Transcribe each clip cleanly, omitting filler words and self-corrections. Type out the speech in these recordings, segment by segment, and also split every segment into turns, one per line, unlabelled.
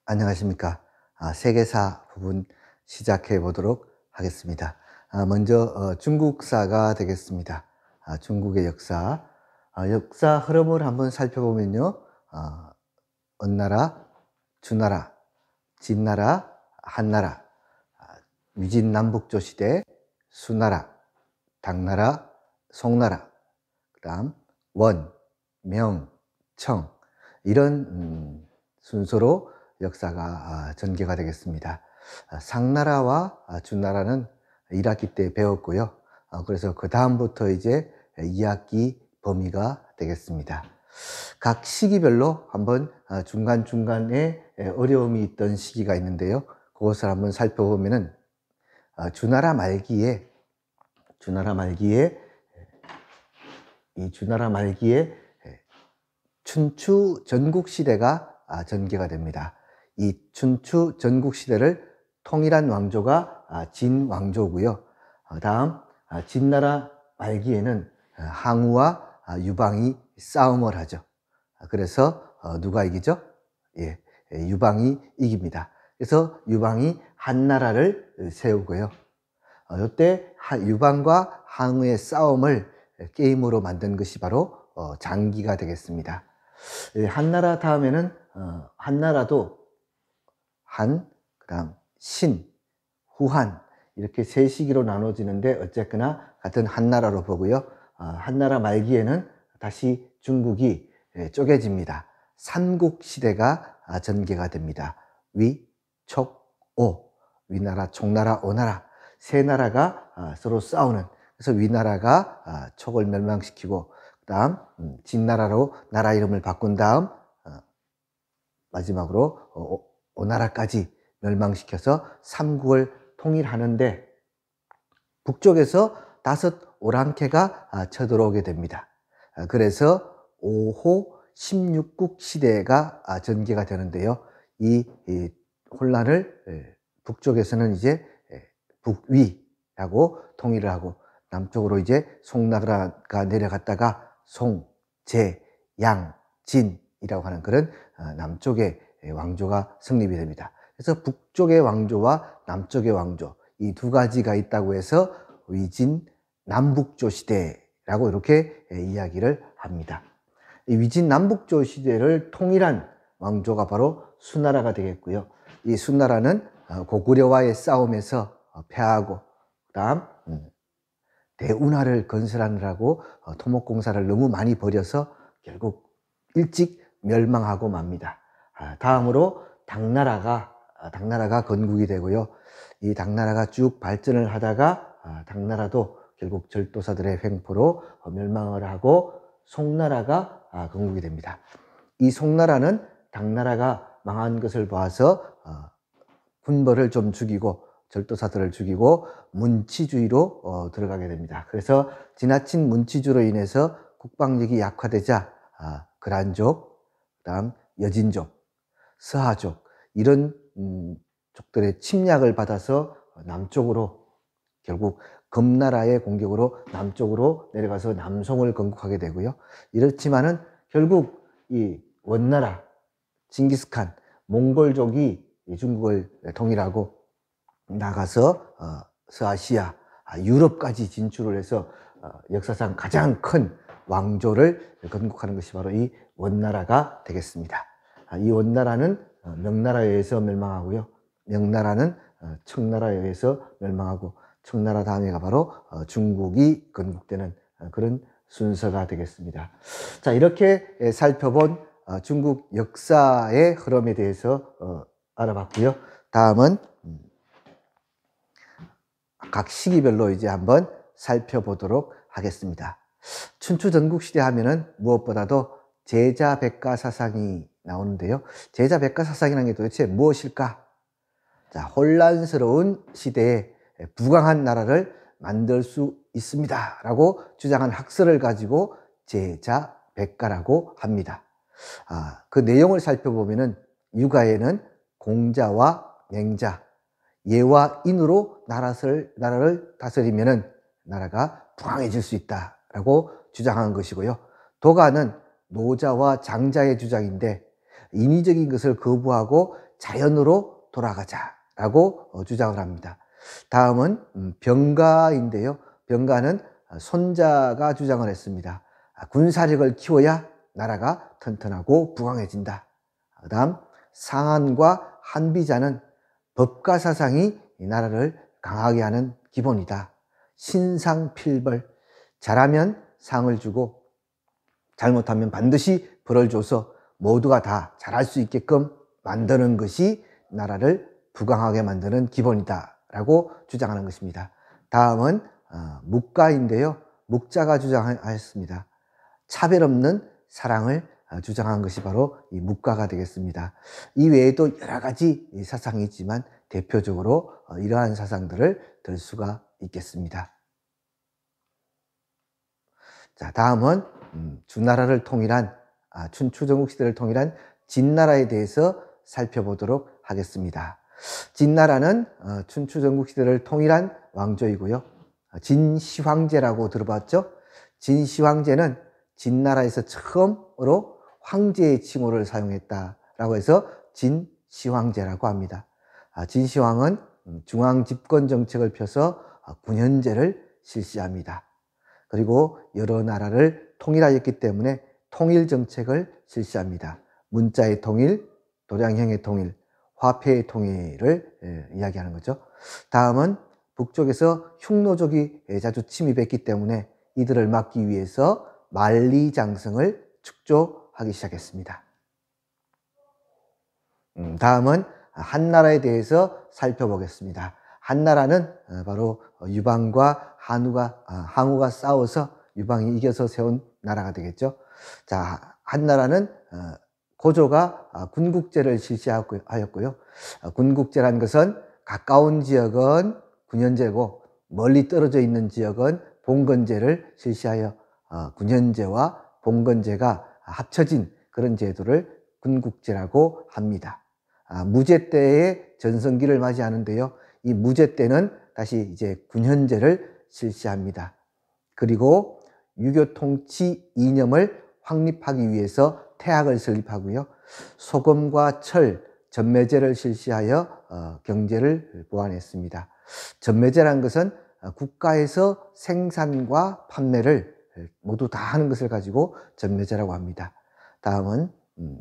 안녕하십니까. 세계사 부분 시작해 보도록 하겠습니다. 먼저 중국사가 되겠습니다. 중국의 역사. 역사 흐름을 한번 살펴보면요. 은나라, 주나라, 진나라, 한나라, 위진남북조 시대, 수나라, 당나라, 송나라, 그 다음 원, 명, 청, 이런 순서로 역사가 전개가 되겠습니다. 상나라와 주나라는 1학기 때 배웠고요. 그래서 그 다음부터 이제 2학기 범위가 되겠습니다. 각 시기별로 한번 중간중간에 어려움이 있던 시기가 있는데요. 그것을 한번 살펴보면은 주나라 말기에 춘추 전국시대가 전개가 됩니다. 이 춘추 전국시대를 통일한 왕조가 진왕조고요. 다음 진나라 말기에는 항우와 유방이 싸움을 하죠. 그래서 누가 이기죠? 유방이 이깁니다. 그래서 유방이 한나라를 세우고요. 이때 유방과 항우의 싸움을 게임으로 만든 것이 바로 장기가 되겠습니다. 한나라 다음에는 한나라도 한, 그 다음 신, 후한, 이렇게 세 시기로 나눠지는데 어쨌거나 같은 한나라로 보고요. 한나라 말기에는 다시 중국이 쪼개집니다. 삼국시대가 전개가 됩니다. 위, 촉, 오, 위나라, 촉나라, 오나라, 세 나라가 서로 싸우는, 그래서 위나라가 촉을 멸망시키고, 그 다음 진나라로 나라 이름을 바꾼 다음 마지막으로 오나라까지 멸망시켜서 삼국을 통일하는데 북쪽에서 5 오랑캐가 쳐들어오게 됩니다. 그래서 5호 16국 시대가 전개가 되는데요. 이 혼란을 북쪽에서는 이제 북위라고 통일을 하고, 남쪽으로 이제 송나라가 내려갔다가 송, 제, 양, 진이라고 하는 그런 남쪽의 왕조가 성립이 됩니다. 그래서 북쪽의 왕조와 남쪽의 왕조, 이 두 가지가 있다고 해서 위진 남북조 시대라고 이렇게 이야기를 합니다. 이 위진 남북조 시대를 통일한 왕조가 바로 수나라가 되겠고요. 이 수나라는 고구려와의 싸움에서 패하고, 그다음 대운하를 건설하느라고 토목공사를 너무 많이 벌여서 결국 일찍 멸망하고 맙니다. 다음으로 당나라가 건국이 되고요. 이 당나라가 쭉 발전을 하다가 당나라도 결국 절도사들의 횡포로 멸망을 하고 송나라가 건국이 됩니다. 이 송나라는 당나라가 망한 것을 봐서 군벌을 좀 죽이고 절도사들을 죽이고 문치주의로 들어가게 됩니다. 그래서 지나친 문치주의로 인해서 국방력이 약화되자 그란족, 그다음 여진족, 서하족, 이런 족들의 침략을 받아서 남쪽으로, 결국 금나라의 공격으로 남쪽으로 내려가서 남송을 건국하게 되고요. 이렇지만은 결국 이 원나라, 징기스칸, 몽골족이 중국을 통일하고 나가서 서아시아, 유럽까지 진출을 해서 역사상 가장 큰 왕조를 건국하는 것이 바로 이 원나라가 되겠습니다. 이 원나라는 명나라에 의해서 멸망하고요. 명나라는 청나라에 의해서 멸망하고, 청나라 다음에가 바로 중국이 건국되는 그런 순서가 되겠습니다. 자, 이렇게 살펴본 중국 역사의 흐름에 대해서 알아봤고요. 다음은 각 시기별로 이제 한번 살펴보도록 하겠습니다. 춘추 전국시대 하면은 무엇보다도 제자백가 사상이 나오는데요. 제자백가 사상이라는 게 도대체 무엇일까? 자, 혼란스러운 시대에 부강한 나라를 만들 수 있습니다 라고 주장한 학설을 가지고 제자백가라고 합니다. 그 내용을 살펴보면은 유가에는 공자와 맹자, 예와 인으로 나라를 다스리면은 나라가 부강해질 수 있다라고 주장한 것이고요. 도가는 노자와 장자의 주장인데 인위적인 것을 거부하고 자연으로 돌아가자라고 주장을 합니다. 다음은 병가인데요. 병가는 손자가 주장을 했습니다. 군사력을 키워야 나라가 튼튼하고 부강해진다. 다음 상한과 한비자는 법가 사상이 이 나라를 강하게 하는 기본이다. 신상필벌, 잘하면 상을 주고 잘못하면 반드시 벌을 줘서 모두가 다 잘할 수 있게끔 만드는 것이 나라를 부강하게 만드는 기본이다 라고 주장하는 것입니다. 다음은 묵가인데요. 묵자가 주장하였습니다. 차별 없는 사랑을 주장한 것이 바로 이 묵가가 되겠습니다. 이 외에도 여러 가지 사상이 있지만 대표적으로 이러한 사상들을 들 수가 있겠습니다. 자, 다음은 주나라를 통일한 춘추전국 시대를 통일한 진나라에 대해서 살펴보도록 하겠습니다. 진나라는 춘추전국 시대를 통일한 왕조이고요. 진시황제라고 들어봤죠? 진시황제는 진나라에서 처음으로 황제의 칭호를 사용했다라고 해서 진시황제라고 합니다. 진시황은 중앙집권 정책을 펴서 군현제를 실시합니다. 그리고 여러 나라를 통일하였기 때문에 통일 정책을 실시합니다. 문자의 통일, 도량형의 통일, 화폐의 통일을 이야기하는 거죠. 다음은 북쪽에서 흉노족이 자주 침입했기 때문에 이들을 막기 위해서 만리장성을 축조하기 시작했습니다. 다음은 한나라에 대해서 살펴보겠습니다. 한나라는 바로 유방과 항우가 싸워서 유방이 이겨서 세운 나라가 되겠죠. 자, 한나라는 고조가 군국제를 실시하였고요. 군국제란 것은 가까운 지역은 군현제고 멀리 떨어져 있는 지역은 봉건제를 실시하여 군현제와 봉건제가 합쳐진 그런 제도를 군국제라고 합니다. 무제 때의 전성기를 맞이하는데요. 이 무제 때는 다시 이제 군현제를 실시합니다. 그리고 유교 통치 이념을 확립하기 위해서 태학을 설립하고요. 소금과 철, 전매제를 실시하여 경제를 보완했습니다. 전매제라는 것은 국가에서 생산과 판매를 모두 다 하는 것을 가지고 전매제라고 합니다. 다음은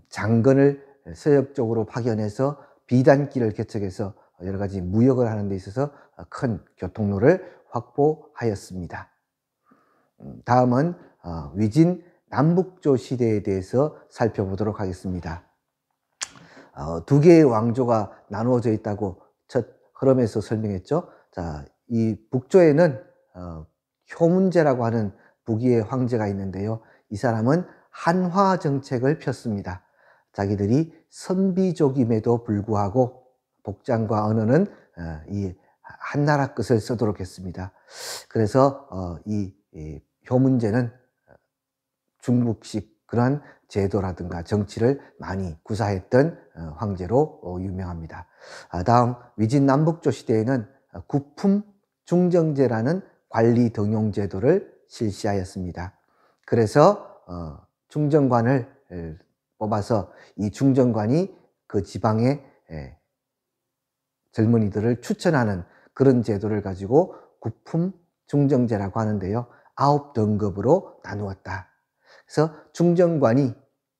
장건을 서역쪽으로 파견해서 비단길을 개척해서 여러 가지 무역을 하는 데 있어서 큰 교통로를 확보하였습니다. 다음은 위진 남북조 시대에 대해서 살펴보도록 하겠습니다. 두 개의 왕조가 나누어져 있다고 첫 흐름에서 설명했죠. 자, 이 북조에는 효문제라고 하는 북위의 황제가 있는데요. 이 사람은 한화 정책을 폈습니다. 자기들이 선비족임에도 불구하고 복장과 언어는 이 한나라 것을 쓰도록 했습니다. 그래서 이 효문제는 중국식 그런 제도라든가 정치를 많이 구사했던 황제로 유명합니다. 다음 위진 남북조 시대에는 구품 중정제라는 관리 등용 제도를 실시하였습니다. 그래서 중정관을 뽑아서 이 중정관이 그 지방의 젊은이들을 추천하는 그런 제도를 가지고 구품 중정제라고 하는데요. 9등급으로 나누었다. 그래서 중정관이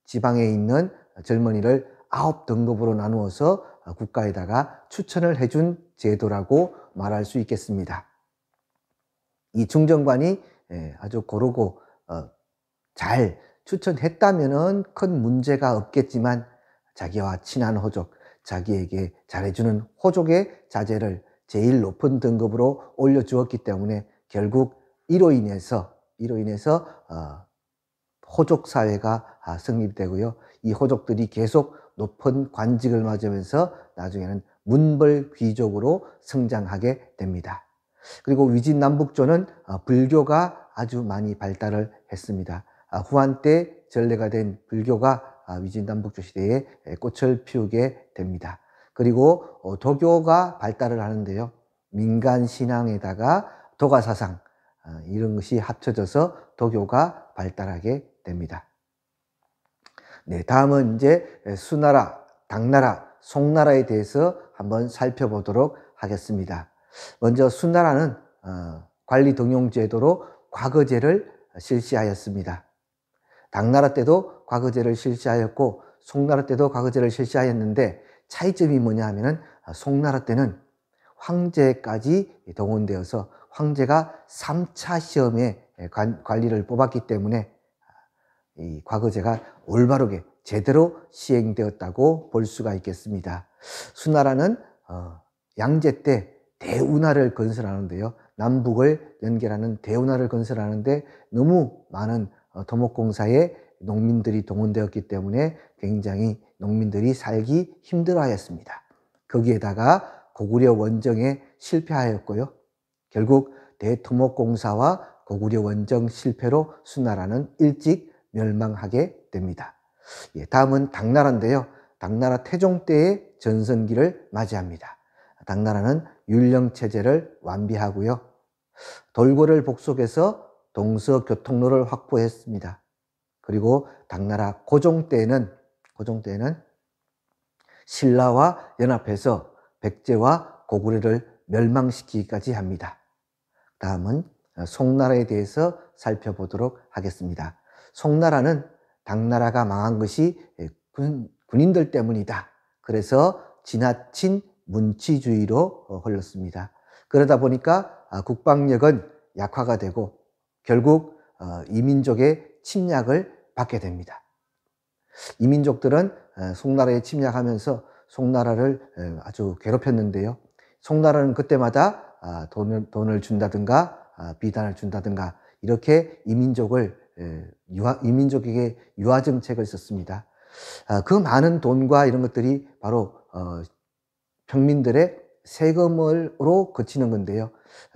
지방에 있는 젊은이를 9등급으로 나누어서 국가에다가 추천을 해준 제도라고 말할 수 있겠습니다. 이 중정관이 아주 고르고 잘 추천했다면은 큰 문제가 없겠지만 자기와 친한 호족, 자기에게 잘해주는 호족의 자제를 제일 높은 등급으로 올려주었기 때문에 결국 이로 인해서 호족 사회가 성립되고요. 이 호족들이 계속 높은 관직을 맞으면서 나중에는 문벌 귀족으로 성장하게 됩니다. 그리고 위진 남북조는 불교가 아주 많이 발달을 했습니다. 후한 때 전래가 된 불교가 위진 남북조 시대에 꽃을 피우게 됩니다. 그리고 도교가 발달을 하는데요. 민간 신앙에다가 도가 사상 이런 것이 합쳐져서 도교가 발달하게 됩니다. 네, 다음은 이제 수나라, 당나라, 송나라에 대해서 한번 살펴보도록 하겠습니다. 먼저 수나라는 관리등용제도로 과거제를 실시하였습니다. 당나라 때도 과거제를 실시하였고 송나라 때도 과거제를 실시하였는데 차이점이 뭐냐 하면은 송나라 때는 황제까지 동원되어서 황제가 3차 시험에 관리를 뽑았기 때문에 이 과거제가 올바르게 제대로 시행되었다고 볼 수가 있겠습니다. 수나라는 양제 때 대운하를 건설하는데요. 남북을 연결하는 대운하를 건설하는데 너무 많은 토목공사에 농민들이 동원되었기 때문에 굉장히 농민들이 살기 힘들어하였습니다. 거기에다가 고구려 원정에 실패하였고요. 결국 대토목공사와 고구려 원정 실패로 수나라는 일찍 멸망하게 됩니다. 다음은 당나라인데요. 당나라 태종 때의 전성기를 맞이합니다. 당나라는 율령체제를 완비하고요. 돌고래를 복속해서 동서교통로를 확보했습니다. 그리고 당나라 고종 때에는 신라와 연합해서 백제와 고구려를 멸망시키기까지 합니다. 다음은 송나라에 대해서 살펴보도록 하겠습니다. 송나라는 당나라가 망한 것이 군인들 때문이다. 그래서 지나친 문치주의로 흘렀습니다. 그러다 보니까 국방력은 약화가 되고 결국 이민족의 침략을 받게 됩니다. 이민족들은 송나라에 침략하면서 송나라를 아주 괴롭혔는데요. 송나라는 그때마다 돈을 준다든가 비단을 준다든가 이렇게 이민족에게 유화 정책을 썼습니다. 그 많은 돈과 이런 것들이 바로 평민들의 세금으로 그치는 건데요.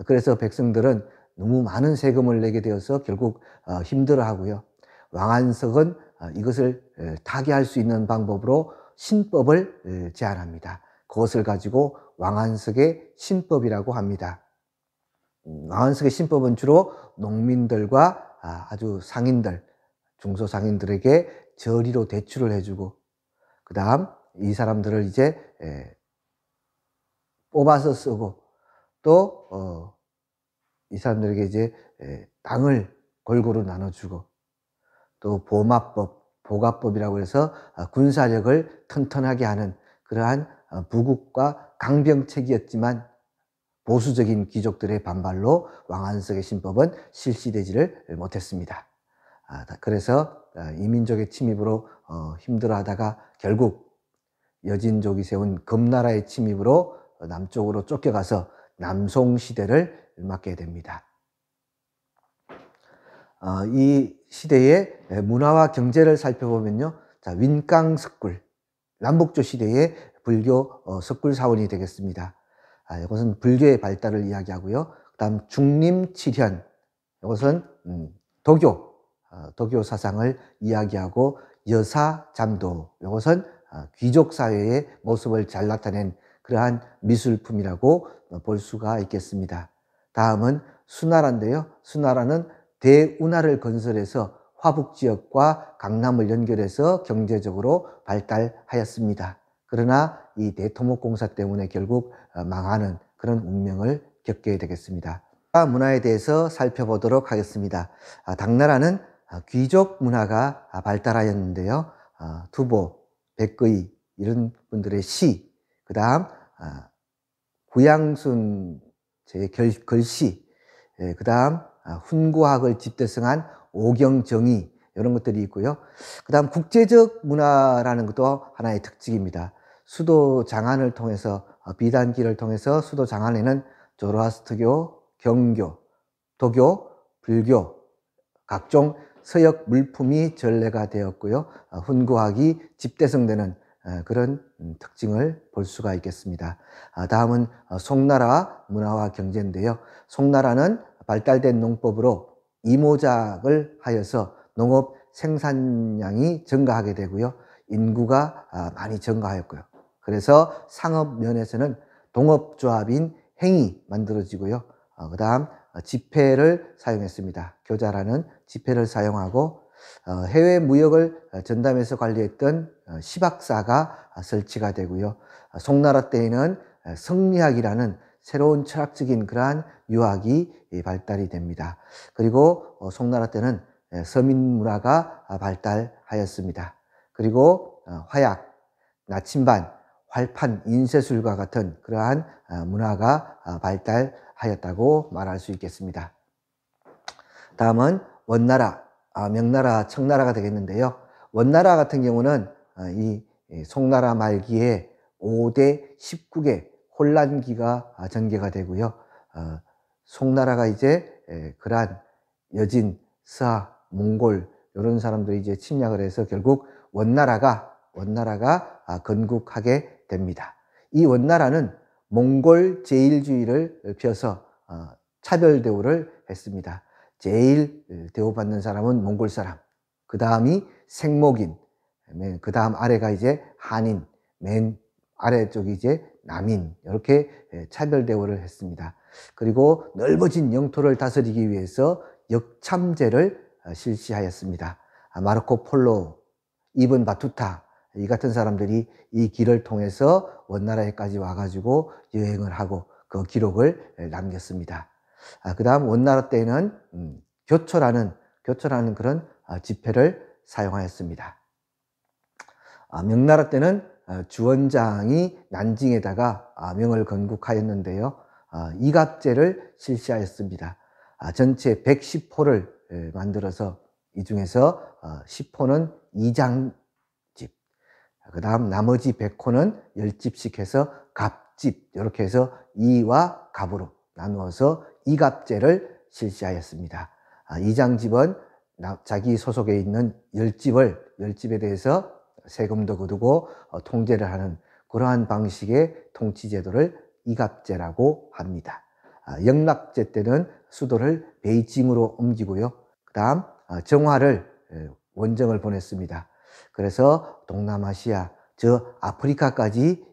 그래서 백성들은 너무 많은 세금을 내게 되어서 결국 힘들어하고요. 왕안석은 이것을 타개할 수 있는 방법으로 신법을 제안합니다. 그것을 가지고 왕안석의 신법이라고 합니다. 왕안석의 신법은 주로 농민들과 아주 상인들, 중소상인들에게 저리로 대출을 해주고 그 다음 이 사람들을 이제 뽑아서 쓰고 또 이 사람들에게 이제 땅을 골고루 나눠주고 또 보마법, 보가법이라고 해서 군사력을 튼튼하게 하는 그러한 부국과 강병책이었지만 보수적인 귀족들의 반발로 왕안석의 신법은 실시되지를 못했습니다. 그래서 이민족의 침입으로 힘들어하다가 결국 여진족이 세운 금나라의 침입으로 남쪽으로 쫓겨가서 남송시대를 맞게 됩니다. 이 시대의 문화와 경제를 살펴보면요. 자, 윈깡석굴, 남북조 시대의 불교 석굴사원이 되겠습니다. 이것은 불교의 발달을 이야기하고요. 그 다음 중림칠현, 이것은 도교 사상을 이야기하고 여사잠도, 이것은 귀족 사회의 모습을 잘 나타낸 그러한 미술품이라고 볼 수가 있겠습니다. 다음은 수나라인데요. 수나라는 대운하를 건설해서 화북지역과 강남을 연결해서 경제적으로 발달하였습니다. 그러나 이 대토목공사 때문에 결국 망하는 그런 운명을 겪게 되겠습니다. 문화에 대해서 살펴보도록 하겠습니다. 당나라는 귀족 문화가 발달하였는데요. 두보, 백의 이런 분들의 시, 그 다음 구양순 글씨, 그 다음 훈구학을 집대성한 오경정의 이런 것들이 있고요. 그 다음 국제적 문화라는 것도 하나의 특징입니다. 수도 장안을 통해서 비단길을 통해서 수도 장안에는 조로아스트교, 경교, 도교, 불교 각종 서역 물품이 전래가 되었고요. 훈구학이 집대성되는 그런 특징을 볼 수가 있겠습니다. 다음은 송나라 문화와 경제인데요. 송나라는 발달된 농법으로 이모작을 하여서 농업 생산량이 증가하게 되고요. 인구가 많이 증가하였고요. 그래서 상업 면에서는 동업조합인 행이 만들어지고요. 그 다음 지폐를 사용했습니다. 교자라는 지폐를 사용하고 해외 무역을 전담해서 관리했던 시박사가 설치가 되고요. 송나라 때에는 성리학이라는 새로운 철학적인 그러한 유학이 발달이 됩니다. 그리고 송나라 때는 서민 문화가 발달하였습니다. 그리고 화약, 나침반, 활판, 인쇄술과 같은 그러한 문화가 발달하였다고 말할 수 있겠습니다. 다음은 원나라, 명나라, 청나라가 되겠는데요. 원나라 같은 경우는 이 송나라 말기에 5대 19개 혼란기가 전개가 되고요. 송나라가 이제 그러한 여진, 서하, 몽골 이런 사람들이 이제 침략을 해서 결국 원나라가 건국하게 됩니다. 이 원나라는 몽골 제일주의를 펴서 차별 대우를 했습니다. 제일 대우받는 사람은 몽골 사람, 그 다음이 생목인, 그 다음 아래가 이제 한인, 맨 아래쪽이 이제 남인, 이렇게 차별 대우를 했습니다. 그리고 넓어진 영토를 다스리기 위해서 역참제를 실시하였습니다. 마르코 폴로, 이븐 바투타 이 같은 사람들이 이 길을 통해서 원나라에까지 와가지고 여행을 하고 그 기록을 남겼습니다. 그 다음 원나라 때에는 교초라는 그런 지폐를 사용하였습니다. 명나라 때는 주원장이 난징에다가 명을 건국하였는데요. 이갑제를 실시하였습니다. 전체 110호를 만들어서 이 중에서 10호는 이장집, 그 다음 나머지 100호는 10집씩 해서 갑집, 이렇게 해서 이와 갑으로 나누어서 이갑제를 실시하였습니다. 이장집은 자기 소속에 있는 10집에 대해서 세금도 거두고 통제를 하는 그러한 방식의 통치제도를 이갑제라고 합니다. 영락제 때는 수도를 베이징으로 옮기고요. 그 다음 정화를 원정을 보냈습니다. 그래서 동남아시아, 저 아프리카까지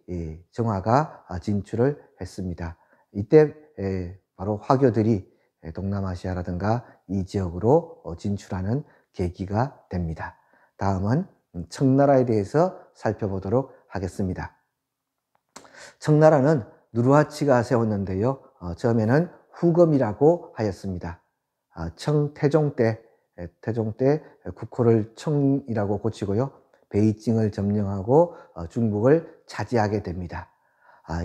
정화가 진출을 했습니다. 이때 바로 화교들이 동남아시아라든가 이 지역으로 진출하는 계기가 됩니다. 다음은 청나라에 대해서 살펴보도록 하겠습니다. 청나라는 누르하치가 세웠는데요. 처음에는 후검이라고 하였습니다. 태종 때 국호를 청이라고 고치고요. 베이징을 점령하고 중국을 차지하게 됩니다.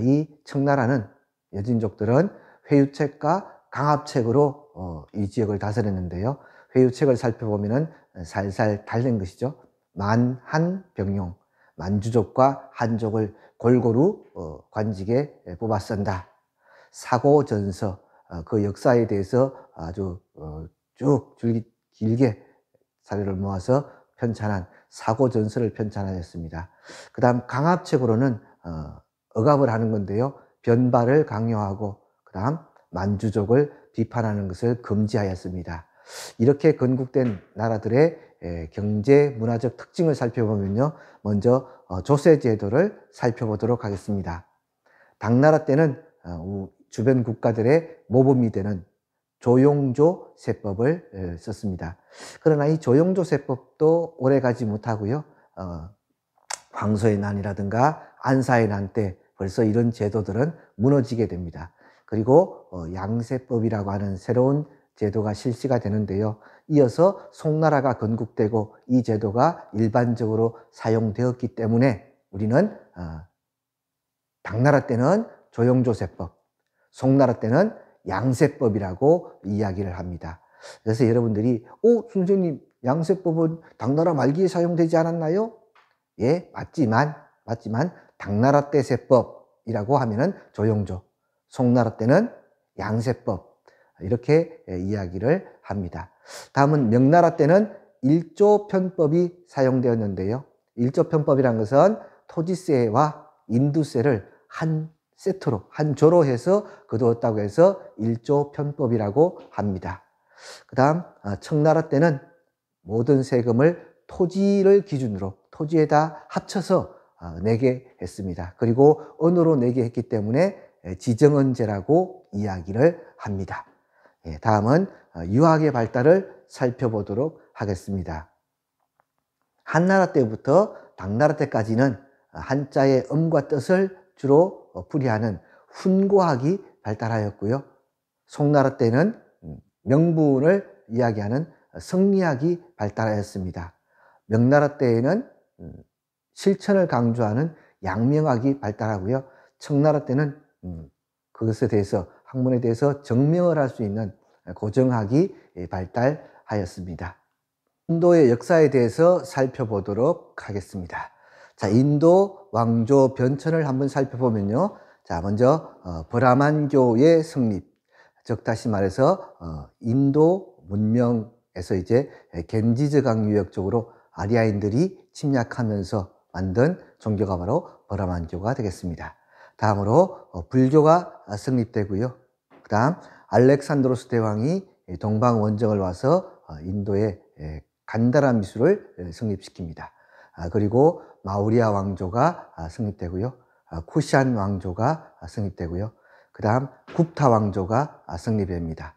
이 청나라는 여진족들은 회유책과 강압책으로 이 지역을 다스렸는데요. 회유책을 살펴보면은 살살 달린 것이죠. 만한병용, 만주족과 한족을 골고루 관직에 뽑아 쓴다. 사고전서, 그 역사에 대해서 아주 쭉 길게 사료를 모아서 편찬한 사고전서를 편찬하였습니다. 그 다음 강압책으로는 억압을 하는 건데요. 변발을 강요하고 그 다음 만주족을 비판하는 것을 금지하였습니다. 이렇게 건국된 나라들의 경제 문화적 특징을 살펴보면요. 먼저 조세제도를 살펴보도록 하겠습니다. 당나라 때는 주변 국가들의 모범이 되는 조용조 세법을 썼습니다. 그러나 이 조용조 세법도 오래가지 못하고요. 황소의 난이라든가 안사의 난 때 벌써 이런 제도들은 무너지게 됩니다. 그리고 양세법이라고 하는 새로운 제도가 실시가 되는데요. 이어서 송나라가 건국되고 이 제도가 일반적으로 사용되었기 때문에 우리는 당나라 때는 조용조세법, 송나라 때는 양세법이라고 이야기를 합니다. 그래서 여러분들이 선생님 양세법은 당나라 말기에 사용되지 않았나요? 예, 맞지만 당나라 때 세법이라고 하면은 조용조, 송나라 때는 양세법 이렇게 이야기를 합니다. 다음은 명나라 때는 일조편법이 사용되었는데요. 일조편법이란 것은 토지세와 인두세를 한 세트로, 한 조로 해서 거두었다고 해서 일조편법이라고 합니다. 그 다음 청나라 때는 모든 세금을 토지를 기준으로 토지에다 합쳐서 내게 했습니다. 그리고 언어로 내게 했기 때문에 지정언제라고 이야기를 합니다. 다음은 유학의 발달을 살펴보도록 하겠습니다. 한나라 때부터 당나라 때까지는 한자의 음과 뜻을 주로 풀이하는 훈고학이 발달하였고요. 송나라 때는 명분을 이야기하는 성리학이 발달하였습니다. 명나라 때에는 실천을 강조하는 양명학이 발달하고요. 청나라 때는 그것에 대해서 학문에 대해서 증명을 할 수 있는 고정학이 발달하였습니다. 인도의 역사에 대해서 살펴보도록 하겠습니다. 자, 인도 왕조 변천을 한번 살펴보면요. 자, 먼저 브라만교의 성립, 즉 다시 말해서 인도 문명에서 이제 겐지스강 유역 쪽으로 아리아인들이 침략하면서 만든 종교가 바로 브라만교가 되겠습니다. 다음으로 불교가 성립되고요. 그 다음 알렉산드로스 대왕이 동방 원정을 와서 인도에 간다라 미술을 성립시킵니다. 그리고 마우리아 왕조가 성립되고요. 쿠샨 왕조가 성립되고요. 그 다음 굽타 왕조가 성립됩니다.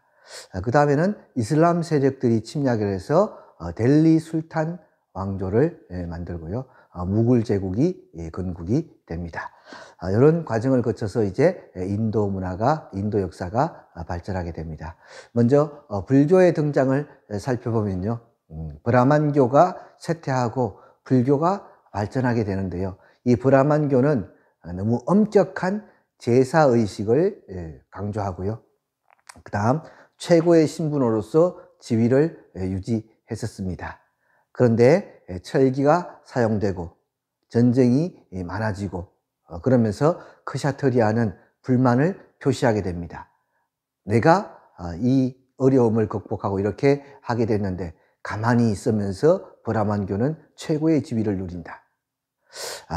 그 다음에는 이슬람 세력들이 침략을 해서 델리 술탄 왕조를 만들고요. 무굴 제국이 건국이 됩니다. 이런 과정을 거쳐서 이제 인도 문화가, 인도 역사가 발전하게 됩니다. 먼저 불교의 등장을 살펴보면요. 브라만교가 쇠퇴하고 불교가 발전하게 되는데요. 이 브라만교는 너무 엄격한 제사의식을 강조하고요. 그 다음 최고의 신분으로서 지위를 유지했었습니다. 그런데 철기가 사용되고 전쟁이 많아지고 그러면서 크샤트리아는 불만을 표시하게 됩니다. 내가 이 어려움을 극복하고 이렇게 하게 됐는데 가만히 있으면서 브라만교는 최고의 지위를 누린다.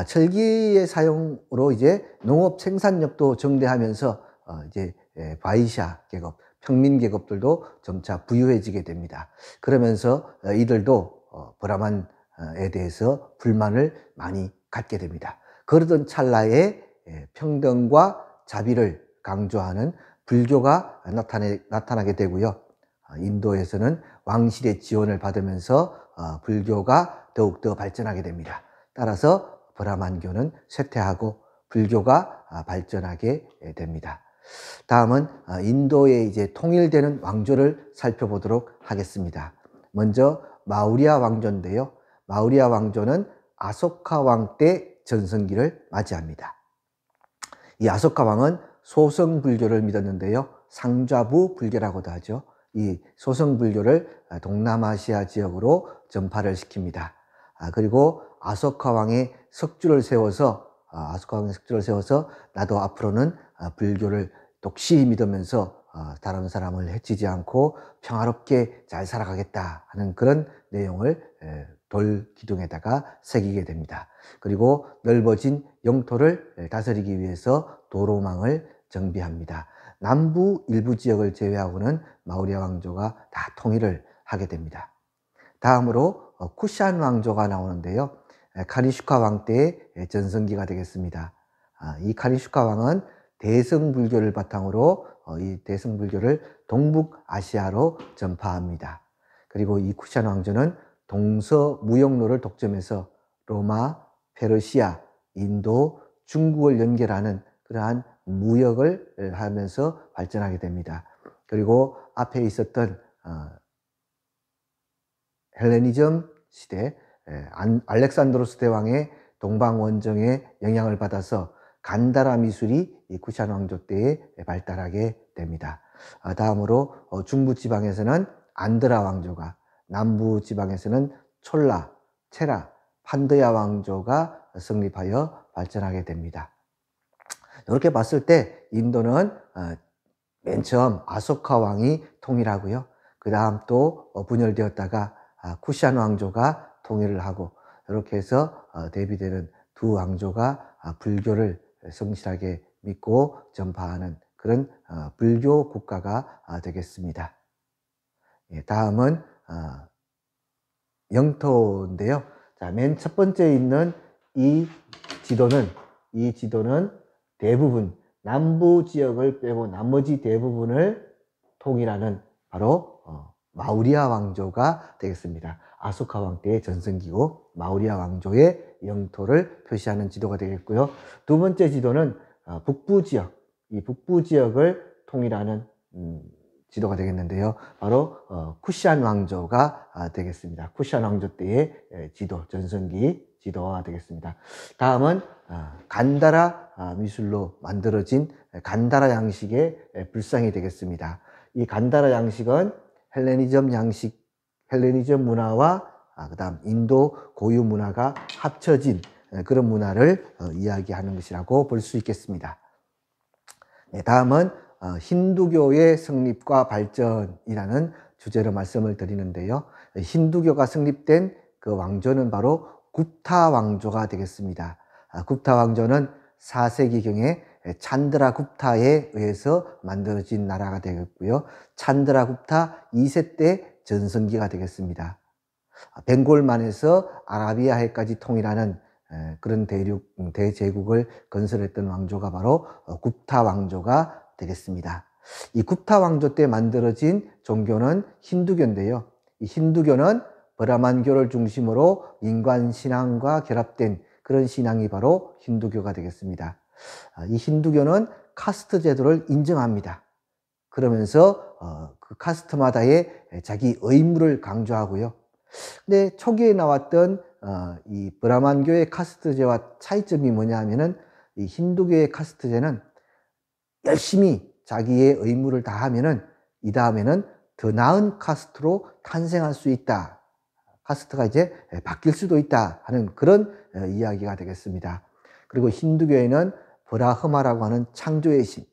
철기의 사용으로 이제 농업 생산력도 증대하면서 이제 바이샤 계급, 평민 계급들도 점차 부유해지게 됩니다. 그러면서 이들도 브라만에 대해서 불만을 많이 갖게 됩니다. 그러던 찰나에 평등과 자비를 강조하는 불교가 나타나게 되고요. 인도에서는 왕실의 지원을 받으면서 불교가 더욱더 발전하게 됩니다. 따라서 브라만교는 쇠퇴하고 불교가 발전하게 됩니다. 다음은 인도의 이제 통일되는 왕조를 살펴보도록 하겠습니다. 먼저 마우리아 왕조인데요. 마우리아 왕조는 아소카 왕 때 전성기를 맞이합니다. 이 아소카 왕은 소성 불교를 믿었는데요. 상좌부 불교라고도 하죠. 이 소성 불교를 동남아시아 지역으로 전파를 시킵니다. 그리고 아소카 왕의 석주를 세워서 나도 앞으로는 불교를 독실히 믿으면서 다른 사람을 해치지 않고 평화롭게 잘 살아가겠다 하는 그런 내용을 돌 기둥에다가 새기게 됩니다. 그리고 넓어진 영토를 다스리기 위해서 도로망을 정비합니다. 남부 일부 지역을 제외하고는 마우리아 왕조가 다 통일을 하게 됩니다. 다음으로 쿠샨 왕조가 나오는데요. 카니슈카 왕 때의 전성기가 되겠습니다. 이 카니슈카 왕은 대승불교를 바탕으로 이 대승불교를 동북아시아로 전파합니다. 그리고 이 쿠샨 왕조는 동서무역로를 독점해서 로마, 페르시아, 인도, 중국을 연결하는 그러한 무역을 하면서 발전하게 됩니다. 그리고 앞에 있었던 헬레니즘 시대 알렉산드로스 대왕의 동방 원정의 영향을 받아서 간다라 미술이 이 쿠샨 왕조 때에 발달하게 됩니다. 다음으로 중부 지방에서는 안드라 왕조가, 남부 지방에서는 촐라, 체라, 판드야 왕조가 성립하여 발전하게 됩니다. 이렇게 봤을 때 인도는 맨 처음 아소카 왕이 통일하고요. 그 다음 또 분열되었다가 쿠샨 왕조가 통일을 하고 이렇게 해서 대비되는 두 왕조가 불교를 성실하게 믿고 전파하는 그런 불교 국가가 되겠습니다. 다음은 영토인데요. 자, 맨 첫 번째 있는 이 지도는 대부분 남부 지역을 빼고 나머지 대부분을 통일하는 바로 마우리아 왕조가 되겠습니다. 아소카 왕 때의 전성기고 마우리아 왕조의 영토를 표시하는 지도가 되겠고요. 두 번째 지도는 북부 지역, 이 북부 지역을 통일하는 지도가 되겠는데요. 바로 쿠시안 왕조가 되겠습니다. 쿠시안 왕조 때의 지도, 전성기 지도가 되겠습니다. 다음은 간다라 미술로 만들어진 간다라 양식의 불상이 되겠습니다. 이 간다라 양식은 헬레니즘 양식, 헬레니즘 문화와 그다음 인도 고유 문화가 합쳐진 그런 문화를 이야기하는 것이라고 볼 수 있겠습니다. 다음은 힌두교의 성립과 발전이라는 주제로 말씀을 드리는데요. 힌두교가 성립된 그 왕조는 바로 굽타 왕조가 되겠습니다. 굽타 왕조는 4세기경에 찬드라 굽타에 의해서 만들어진 나라가 되겠고요. 찬드라 굽타 2세 때 전성기가 되겠습니다. 벵골만에서 아라비아해까지 통일하는 그런 대제국을 건설했던 왕조가 바로 굽타 왕조가 되겠습니다. 이 굽타 왕조 때 만들어진 종교는 힌두교인데요. 이 힌두교는 브라만교를 중심으로 인간 신앙과 결합된 그런 신앙이 바로 힌두교가 되겠습니다. 이 힌두교는 카스트 제도를 인정합니다. 그러면서 그 카스트마다의 자기 의무를 강조하고요. 근데 초기에 나왔던 이 브라만교의 카스트제와 차이점이 뭐냐 하면은 이 힌두교의 카스트제는 열심히 자기의 의무를 다하면은 이 다음에는 더 나은 카스트로 탄생할 수 있다. 카스트가 이제 바뀔 수도 있다 하는 그런 이야기가 되겠습니다. 그리고 힌두교에는 브라흐마라고 하는 창조의 신,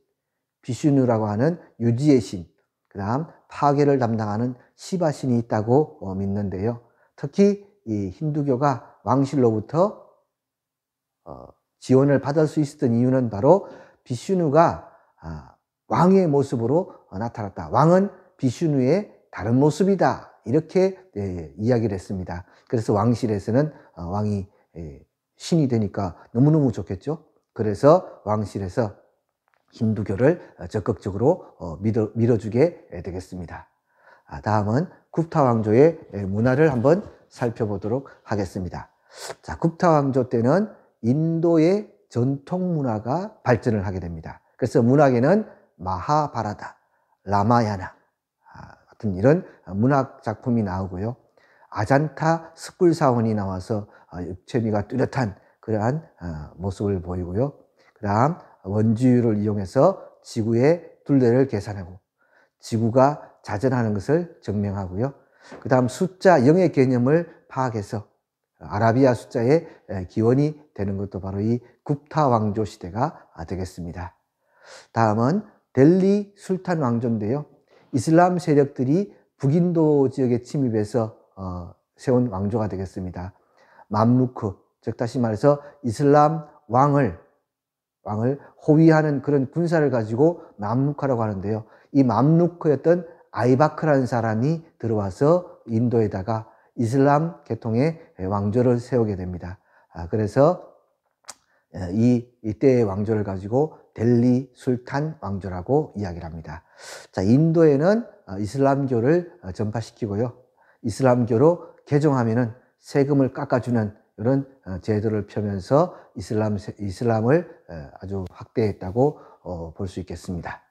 비슈누라고 하는 유지의 신, 그 다음 파괴를 담당하는 시바신이 있다고 믿는데요. 특히 이 힌두교가 왕실로부터 지원을 받을 수 있었던 이유는 바로 비슈누가 왕의 모습으로 나타났다. 왕은 비슈누의 다른 모습이다. 이렇게 이야기를 했습니다. 그래서 왕실에서는 왕이 신이 되니까 너무너무 좋겠죠. 그래서 왕실에서 힌두교를 적극적으로 밀어주게 되겠습니다. 다음은 굽타 왕조의 문화를 한번 살펴보도록 하겠습니다. 자, 굽타 왕조 때는 인도의 전통 문화가 발전을 하게 됩니다. 그래서 문학에는 마하바라다, 라마야나 같은 이런 문학 작품이 나오고요. 아잔타 습불 사원이 나와서 육체미가 뚜렷한 그러한 모습을 보이고요. 그 다음 원주율을 이용해서 지구의 둘레를 계산하고 지구가 자전하는 것을 증명하고요. 그 다음 숫자 0의 개념을 파악해서 아라비아 숫자의 기원이 되는 것도 바로 이 굽타 왕조 시대가 되겠습니다. 다음은 델리 술탄 왕조인데요. 이슬람 세력들이 북인도 지역에 침입해서 세운 왕조가 되겠습니다. 맘루크, 즉 다시 말해서 이슬람 왕을 호위하는 그런 군사를 가지고 맘루크라고 하는데요. 이 맘루크였던 아이바크라는 사람이 들어와서 인도에다가 이슬람 계통의 왕조를 세우게 됩니다. 그래서 이때의 왕조를 가지고 델리 술탄 왕조라고 이야기를 합니다. 자, 인도에는 이슬람교를 전파시키고요. 이슬람교로 개종하면은 세금을 깎아주는 이런 제도를 펴면서 이슬람을 아주 확대했다고 볼 수 있겠습니다.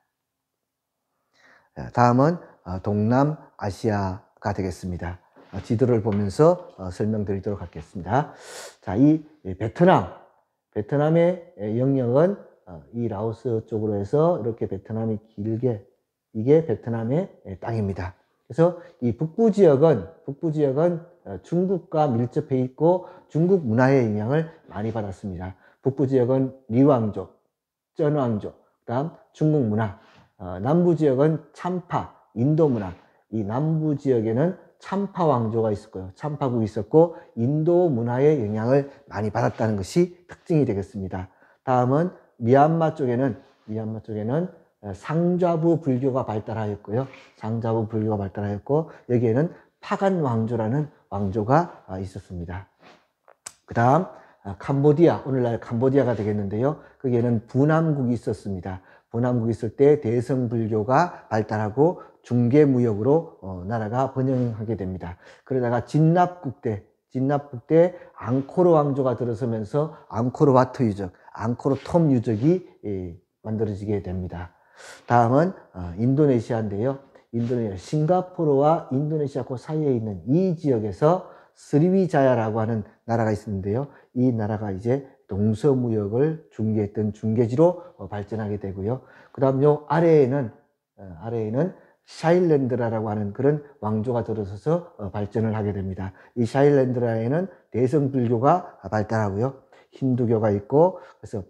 다음은 동남아시아가 되겠습니다. 지도를 보면서 설명드리도록 하겠습니다. 자, 이 베트남의 영역은 이 라오스 쪽으로 해서 이렇게 베트남이 길게 이게 베트남의 땅입니다. 그래서 이 북부 지역은 중국과 밀접해 있고 중국 문화의 영향을 많이 받았습니다. 북부 지역은 리왕조, 쩐왕조, 그다음 중국 문화, 남부 지역은 참파, 인도 문화. 이 남부 지역에는 참파 왕조가 있었고요. 참파국이 있었고 인도 문화의 영향을 많이 받았다는 것이 특징이 되겠습니다. 다음은 미얀마 쪽에는 상좌부 불교가 발달하였고요. 상좌부 불교가 발달하였고 여기에는 파간 왕조라는 왕조가 있었습니다. 그 다음 캄보디아, 오늘날 캄보디아가 되겠는데요. 거기에는 부남국이 있었습니다. 부남국이 있을 때 대성불교가 발달하고 중개무역으로 나라가 번영하게 됩니다. 그러다가 진납국 때 진납국 때 앙코르 왕조가 들어서면서 앙코르와트 유적, 앙코르톰 유적이 만들어지게 됩니다. 다음은 인도네시아인데요. 인도네시아, 싱가포르와 인도네시아 그 사이에 있는 이 지역에서 스리위자야라고 하는 나라가 있었는데요. 이 나라가 이제 동서무역을 중개했던 중개지로 발전하게 되고요. 그 다음 요 아래에는 샤일랜드라라고 하는 그런 왕조가 들어서서 발전을 하게 됩니다. 이 샤일랜드라에는 대성불교가 발달하고요. 힌두교가 있고, 그래서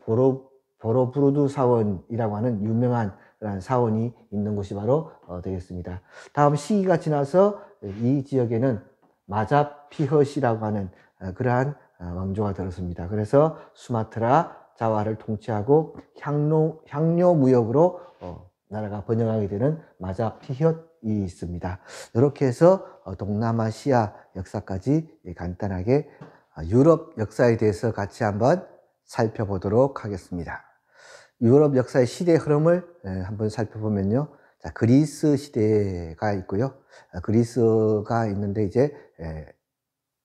보로부르두 사원이라고 하는 유명한 사원이 있는 곳이 바로 되겠습니다. 다음 시기가 지나서 이 지역에는 마자피허시라고 하는 그러한 왕조가 들어섭니다. 그래서 수마트라, 자와를 통치하고 향료 무역으로 나라가 번영하게 되는 마자피혓이 있습니다. 이렇게 해서 동남아시아 역사까지 간단하게 유럽 역사에 대해서 같이 한번 살펴보도록 하겠습니다. 유럽 역사의 시대 흐름을 한번 살펴보면요. 자, 그리스 시대가 있고요. 그리스가 있는데 이제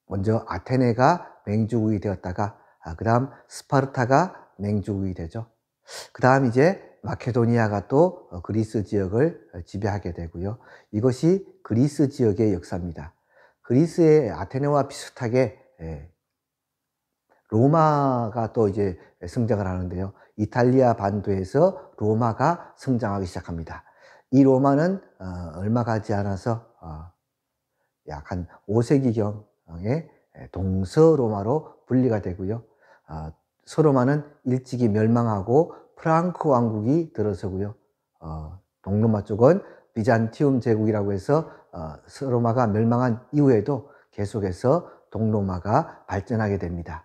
먼저 아테네가 맹주국이 되었다가 그 다음 스파르타가 맹주국이 되죠. 그 다음 이제 마케도니아가 또 그리스 지역을 지배하게 되고요. 이것이 그리스 지역의 역사입니다. 그리스의 아테네와 비슷하게 로마가 또 이제 성장을 하는데요. 이탈리아 반도에서 로마가 성장하기 시작합니다. 이 로마는 얼마 가지 않아서 약 한 5세기경에 동서로마로 분리가 되고요. 서로마는 일찍이 멸망하고 프랑크 왕국이 들어서고요. 동로마 쪽은 비잔티움 제국이라고 해서 서로마가 멸망한 이후에도 계속해서 동로마가 발전하게 됩니다.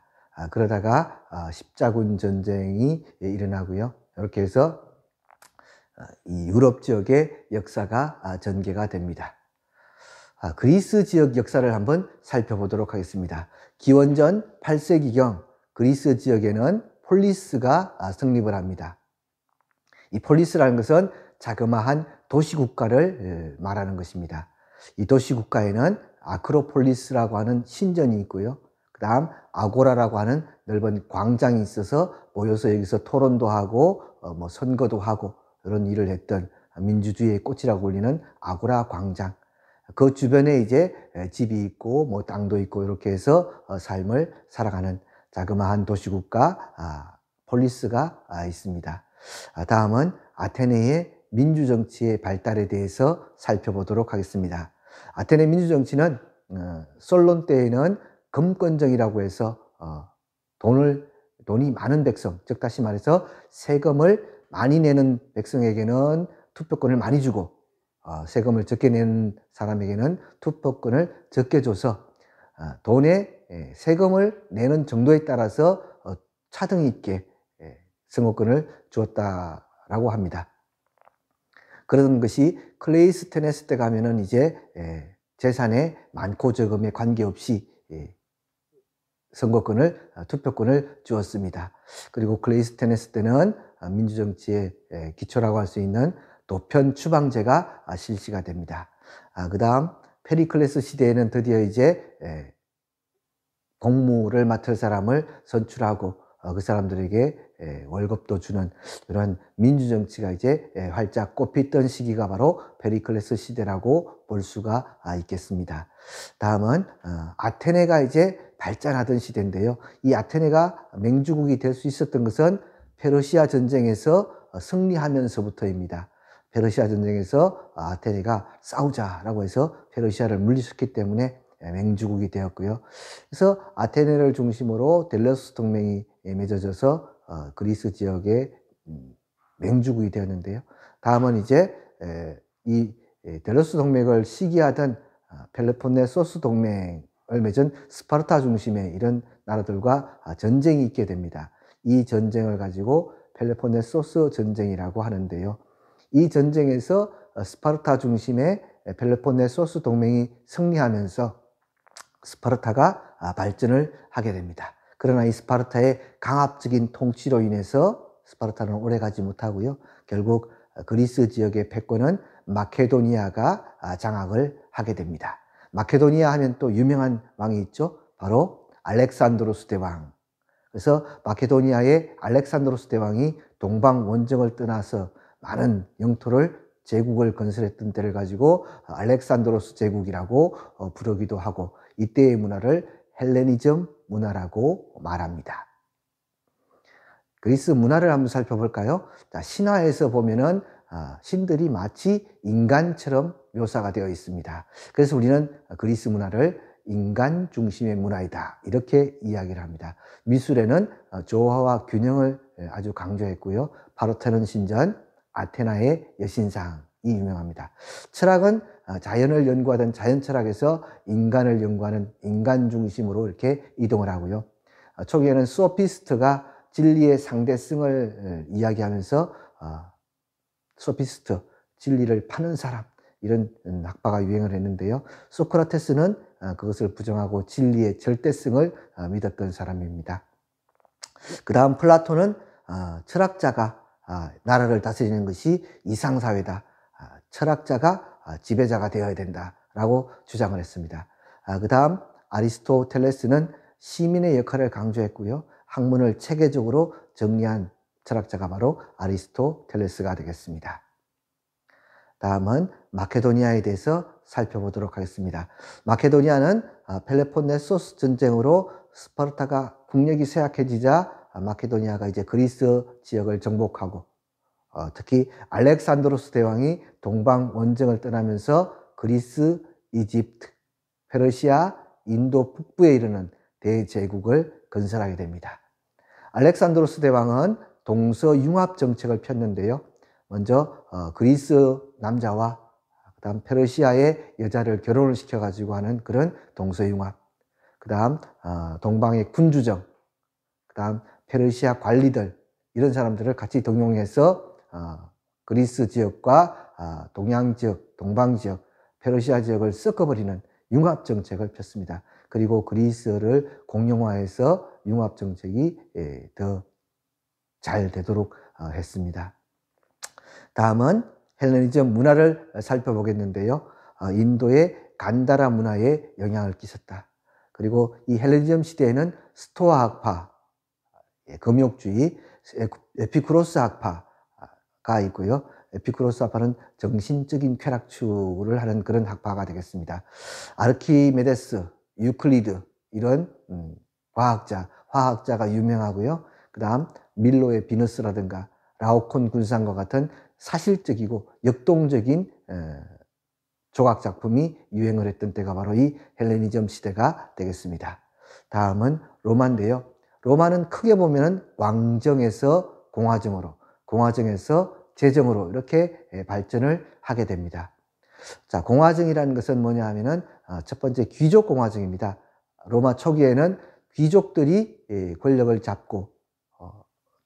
그러다가 십자군 전쟁이 일어나고요. 이렇게 해서 이 유럽 지역의 역사가 전개가 됩니다. 그리스 지역 역사를 한번 살펴보도록 하겠습니다. 기원전 8세기경 그리스 지역에는 폴리스가 성립을 합니다. 이 폴리스라는 것은 자그마한 도시국가를 말하는 것입니다. 이 도시국가에는 아크로폴리스라고 하는 신전이 있고요. 그 다음 아고라라고 하는 넓은 광장이 있어서 모여서 여기서 토론도 하고 뭐 선거도 하고 이런 일을 했던 민주주의의 꽃이라고 불리는 아고라 광장. 그 주변에 이제 집이 있고 뭐 땅도 있고 이렇게 해서 삶을 살아가는 자그마한 도시국가 폴리스가 있습니다. 다음은 아테네의 민주정치의 발달에 대해서 살펴보도록 하겠습니다. 아테네 민주정치는 솔론 때에는 금권정이라고 해서 돈이 많은 백성, 즉 다시 말해서 세금을 많이 내는 백성에게는 투표권을 많이 주고 세금을 적게 내는 사람에게는 투표권을 적게 줘서 세금을 내는 정도에 따라서 차등 있게 선거권을 주었다라고 합니다. 그런 것이 클레이스테네스 때 가면은 이제 재산의 많고 적음에 관계없이 선거권을, 투표권을 주었습니다. 그리고 클레이스테네스 때는 민주정치의 기초라고 할 수 있는 도편 추방제가 실시가 됩니다. 그 다음 페리클레스 시대에는 드디어 이제 공무를 맡을 사람을 선출하고 그 사람들에게 월급도 주는 이런 민주정치가 이제 활짝 꽃피던 시기가 바로 페리클레스 시대라고 볼 수가 있겠습니다. 다음은 아테네가 이제 발전하던 시대인데요. 이 아테네가 맹주국이 될 수 있었던 것은 페르시아 전쟁에서 승리하면서부터입니다. 페르시아 전쟁에서 아테네가 싸우자라고 해서 페르시아를 물리쳤기 때문에 맹주국이 되었고요. 그래서 아테네를 중심으로 델로스 동맹이 맺어져서 그리스 지역의 맹주국이 되었는데요. 다음은 이제 이 델로스 동맹을 시기하던 펠로폰네소스 동맹을 맺은 스파르타 중심의 이런 나라들과 전쟁이 있게 됩니다. 이 전쟁을 가지고 펠로폰네소스 전쟁이라고 하는데요. 이 전쟁에서 스파르타 중심의 펠로폰네소스 동맹이 승리하면서 스파르타가 발전을 하게 됩니다. 그러나 이 스파르타의 강압적인 통치로 인해서 스파르타는 오래가지 못하고요. 결국 그리스 지역의 패권은 마케도니아가 장악을 하게 됩니다. 마케도니아 하면 또 유명한 왕이 있죠. 바로 알렉산드로스 대왕. 그래서 마케도니아의 알렉산드로스 대왕이 동방 원정을 떠나서 많은 영토를 제국을 건설했던 때를 가지고 알렉산드로스 제국이라고 부르기도 하고, 이때의 문화를 헬레니즘 문화라고 말합니다. 그리스 문화를 한번 살펴볼까요? 신화에서 보면은 신들이 마치 인간처럼 묘사가 되어 있습니다. 그래서 우리는 그리스 문화를 인간 중심의 문화이다, 이렇게 이야기를 합니다. 미술에는 조화와 균형을 아주 강조했고요. 파르테논 신전, 아테나의 여신상이 유명합니다. 철학은 자연을 연구하던 자연 철학에서 인간을 연구하는 인간 중심으로 이렇게 이동을 하고요. 초기에는 소피스트가 진리의 상대성을 이야기하면서 소피스트, 진리를 파는 사람, 이런 학파가 유행을 했는데요. 소크라테스는 그것을 부정하고 진리의 절대성을 믿었던 사람입니다. 그 다음 플라톤은 철학자가 나라를 다스리는 것이 이상사회다, 철학자가 지배자가 되어야 된다라고 주장을 했습니다. 그 다음 아리스토텔레스는 시민의 역할을 강조했고요. 학문을 체계적으로 정리한 철학자가 바로 아리스토텔레스가 되겠습니다. 다음은 마케도니아에 대해서 살펴보도록 하겠습니다. 마케도니아는 펠로폰네소스 전쟁으로 스파르타가 국력이 쇠약해지자 마케도니아가 이제 그리스 지역을 정복하고, 특히 알렉산드로스 대왕이 동방 원정을 떠나면서 그리스, 이집트, 페르시아, 인도 북부에 이르는 대제국을 건설하게 됩니다. 알렉산드로스 대왕은 동서융합 정책을 폈는데요. 먼저 그리스 남자와 그다음 페르시아의 여자를 결혼을 시켜가지고 하는 그런 동서융합, 그다음 동방의 군주정, 그다음 페르시아 관리들, 이런 사람들을 같이 동용해서 그리스 지역과 동양 지역, 동방 지역, 페르시아 지역을 섞어버리는 융합 정책을 폈습니다. 그리고 그리스를 공용화해서 융합 정책이 더 잘 되도록 했습니다. 다음은 헬레니즘 문화를 살펴보겠는데요. 인도의 간다라 문화에 영향을 끼쳤다. 그리고 이 헬레니즘 시대에는 스토아 학파, 금욕주의, 에피쿠로스 학파가 있고요. 에피쿠로스 학파는 정신적인 쾌락추구를 하는 그런 학파가 되겠습니다. 아르키메데스, 유클리드, 이런 화학자가 유명하고요. 그 다음 밀로의 비너스라든가 라오콘 군상과 같은 사실적이고 역동적인 조각 작품이 유행을 했던 때가 바로 이 헬레니즘 시대가 되겠습니다. 다음은 로마인데요. 로마는 크게 보면은 왕정에서 공화정으로, 공화정에서 제정으로 이렇게 발전을 하게 됩니다. 자, 공화정이라는 것은 뭐냐 하면은 첫 번째 귀족 공화정입니다. 로마 초기에는 귀족들이 권력을 잡고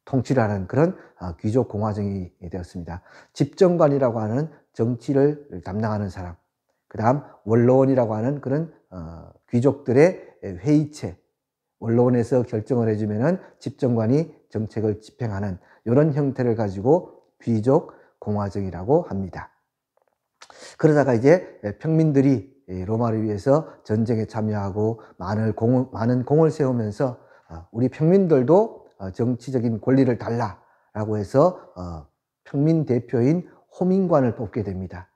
통치를 하는 그런 귀족 공화정이 되었습니다. 집정관이라고 하는 정치를 담당하는 사람, 그 다음 원로원이라고 하는 그런 귀족들의 회의체, 원로원에서 결정을 해주면은 집정관이 정책을 집행하는 이런 형태를 가지고 귀족 공화정이라고 합니다. 그러다가 이제 평민들이 로마를 위해서 전쟁에 참여하고 많은 공을 세우면서 우리 평민들도 정치적인 권리를 달라라고 해서 평민 대표인 호민관을 뽑게 됩니다.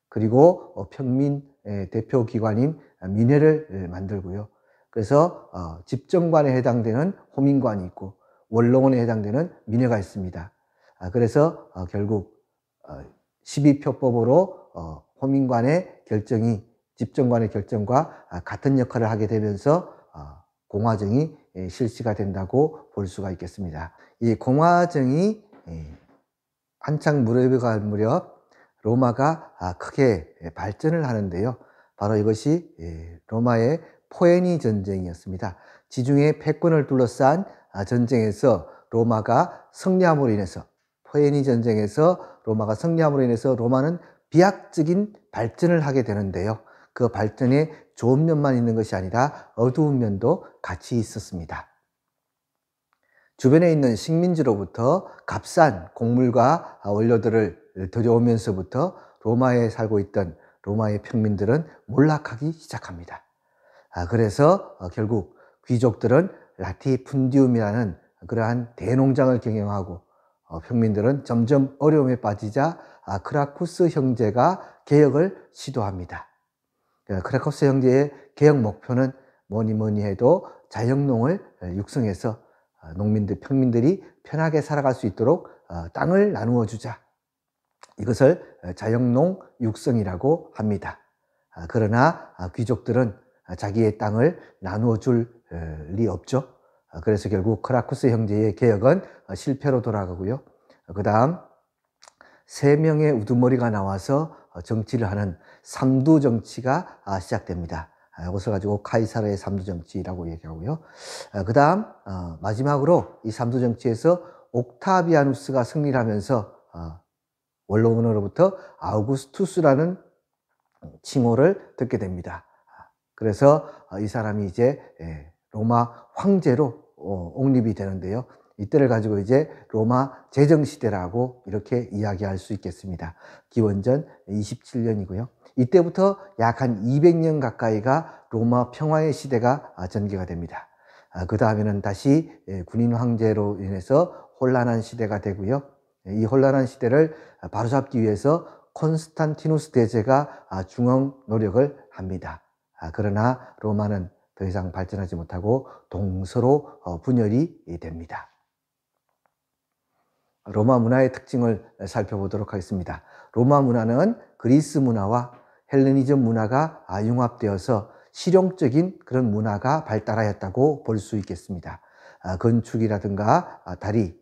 그리고 평민 대표 기관인 민회를 만들고요. 그래서 집정관에 해당되는 호민관이 있고 원로원에 해당되는 민회가 있습니다. 그래서 결국 12표법으로 호민관의 결정이 집정관의 결정과 같은 역할을 하게 되면서 공화정이 실시가 된다고 볼 수가 있겠습니다. 이 공화정이 한창 무렵에 무렵 로마가 크게 발전을 하는데요. 바로 이것이 로마의 포에니 전쟁이었습니다. 지중해 패권을 둘러싼 전쟁에서 로마가 승리함으로 인해서, 포에니 전쟁에서 로마가 승리함으로 인해서 로마는 비약적인 발전을 하게 되는데요. 그 발전에 좋은 면만 있는 것이 아니라 어두운 면도 같이 있었습니다. 주변에 있는 식민지로부터 값싼 곡물과 원료들을 들여오면서부터 로마에 살고 있던 로마의 평민들은 몰락하기 시작합니다. 그래서 결국 귀족들은 라티푼디움이라는 그러한 대농장을 경영하고 평민들은 점점 어려움에 빠지자 크라쿠스 형제가 개혁을 시도합니다. 크라쿠스 형제의 개혁 목표는 뭐니 해도 자영농을 육성해서 농민들, 평민들이 편하게 살아갈 수 있도록 땅을 나누어 주자. 이것을 자영농 육성이라고 합니다. 그러나 귀족들은 자기의 땅을 나누어 줄 리 없죠. 그래서 결국 크라쿠스 형제의 개혁은 실패로 돌아가고요. 그 다음 3명의 우두머리가 나와서 정치를 하는 삼두 정치가 시작됩니다. 이것을 가지고 카이사르의 삼두 정치라고 얘기하고요. 그 다음 마지막으로 이 삼두 정치에서 옥타비아누스가 승리를 하면서 원로원으로부터 아우구스투스라는 칭호를 듣게 됩니다. 그래서 이 사람이 이제 로마 황제로 옹립이 되는데요. 이때를 가지고 이제 로마 제정시대라고 이렇게 이야기할 수 있겠습니다. 기원전 27년이고요. 이때부터 약 한 200년 가까이가 로마 평화의 시대가 전개가 됩니다. 그 다음에는 다시 군인 황제로 인해서 혼란한 시대가 되고요. 이 혼란한 시대를 바로잡기 위해서 콘스탄티누스 대제가 중흥 노력을 합니다. 그러나 로마는 더 이상 발전하지 못하고 동서로 분열이 됩니다. 로마 문화의 특징을 살펴보도록 하겠습니다. 로마 문화는 그리스 문화와 헬레니즘 문화가 융합되어서 실용적인 그런 문화가 발달하였다고 볼 수 있겠습니다. 건축이라든가 다리,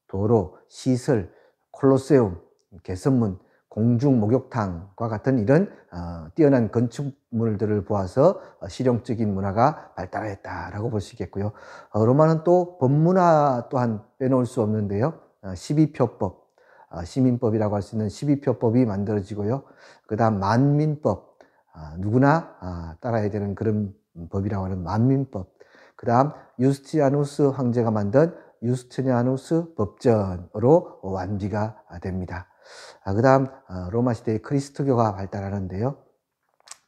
도로, 시설, 콜로세움, 개선문, 공중 목욕탕과 같은 이런 뛰어난 건축물들을 보아서 실용적인 문화가 발달하였다라고 볼 수 있겠고요. 로마는 또 법문화 또한 빼놓을 수 없는데요. 12표법, 시민법이라고 할 수 있는 12표법이 만들어지고요. 그 다음 만민법, 누구나 따라야 되는 그런 법이라고 하는 만민법. 그 다음 유스티아누스 황제가 만든 유스티니아누스 법전으로 완비가 됩니다. 그 다음 로마 시대의 그리스도교가 발달하는데요.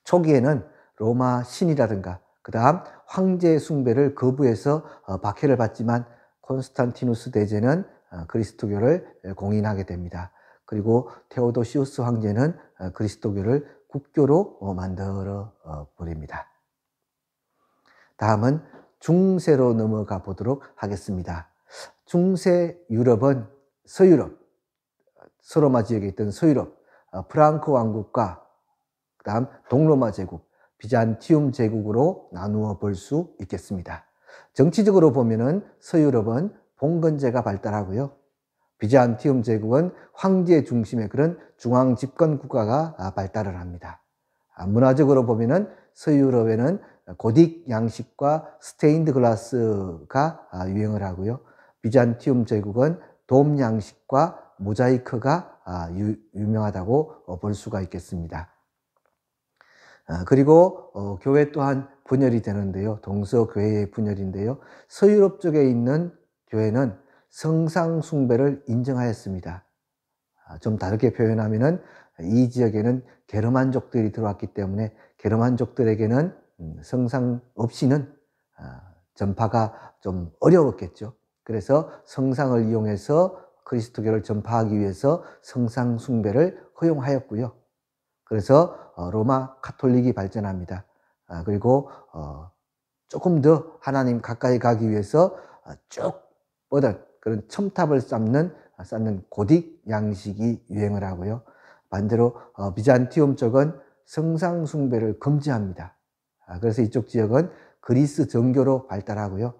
초기에는 로마 신이라든가 그 다음 황제 숭배를 거부해서 박해를 받지만 콘스탄티누스 대제는 그리스도교를 공인하게 됩니다. 그리고 테오도시우스 황제는 그리스도교를 국교로 만들어 버립니다. 다음은 중세로 넘어가 보도록 하겠습니다. 중세 유럽은 서유럽, 서로마 지역에 있던 서유럽, 프랑크 왕국과 그 다음 동로마 제국, 비잔티움 제국으로 나누어 볼 수 있겠습니다. 정치적으로 보면은 서유럽은 봉건제가 발달하고요. 비잔티움 제국은 황제 중심의 그런 중앙 집권 국가가 발달을 합니다. 문화적으로 보면은 서유럽에는 고딕 양식과 스테인드 글라스가 유행을 하고요. 비잔티움 제국은 돔 양식과 모자이크가 유명하다고 볼 수가 있겠습니다. 그리고 교회 또한 분열이 되는데요. 동서교회의 분열인데요. 서유럽 쪽에 있는 교회는 성상 숭배를 인정하였습니다. 좀 다르게 표현하면은 이 지역에는 게르만족들이 들어왔기 때문에 게르만족들에게는 성상 없이는 전파가 좀 어려웠겠죠. 그래서 성상을 이용해서 그리스도교를 전파하기 위해서 성상 숭배를 허용하였고요. 그래서 로마 카톨릭이 발전합니다. 그리고 조금 더 하나님 가까이 가기 위해서 쭉 뻗은 그런 첨탑을 쌓는 고딕 양식이 유행을 하고요. 반대로 비잔티움 쪽은 성상 숭배를 금지합니다. 그래서 이쪽 지역은 그리스 정교로 발달하고요.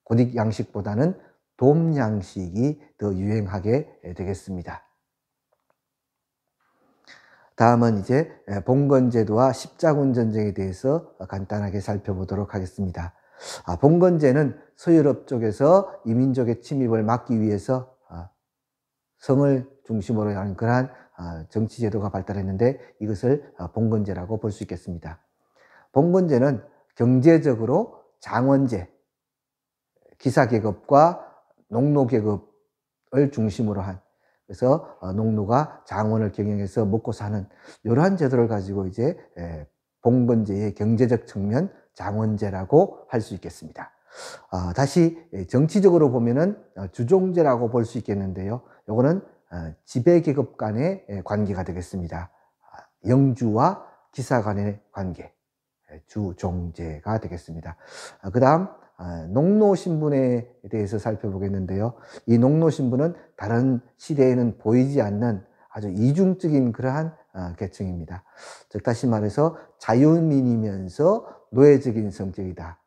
고딕 양식보다는 돔 양식이 더 유행하게 되겠습니다. 다음은 이제 봉건제도와 십자군 전쟁에 대해서 간단하게 살펴보도록 하겠습니다. 봉건제는 서유럽 쪽에서 이민족의 침입을 막기 위해서 성을 중심으로 하는 그러한 정치제도가 발달했는데 이것을 봉건제라고 볼 수 있겠습니다. 봉건제는 경제적으로 장원제, 기사계급과 농노계급을 중심으로 한, 그래서 농노가 장원을 경영해서 먹고 사는 이러한 제도를 가지고 이제 봉건제의 경제적 측면 장원제라고 할 수 있겠습니다. 다시 정치적으로 보면은 주종제라고 볼 수 있겠는데요. 요거는 지배계급 간의 관계가 되겠습니다. 영주와 기사 간의 관계, 주종제가 되겠습니다. 그 다음 농노신분에 대해서 살펴보겠는데요. 이 농노신분은 다른 시대에는 보이지 않는 아주 이중적인 그러한 계층입니다. 즉 다시 말해서 자유민이면서 노예적인 성격이다.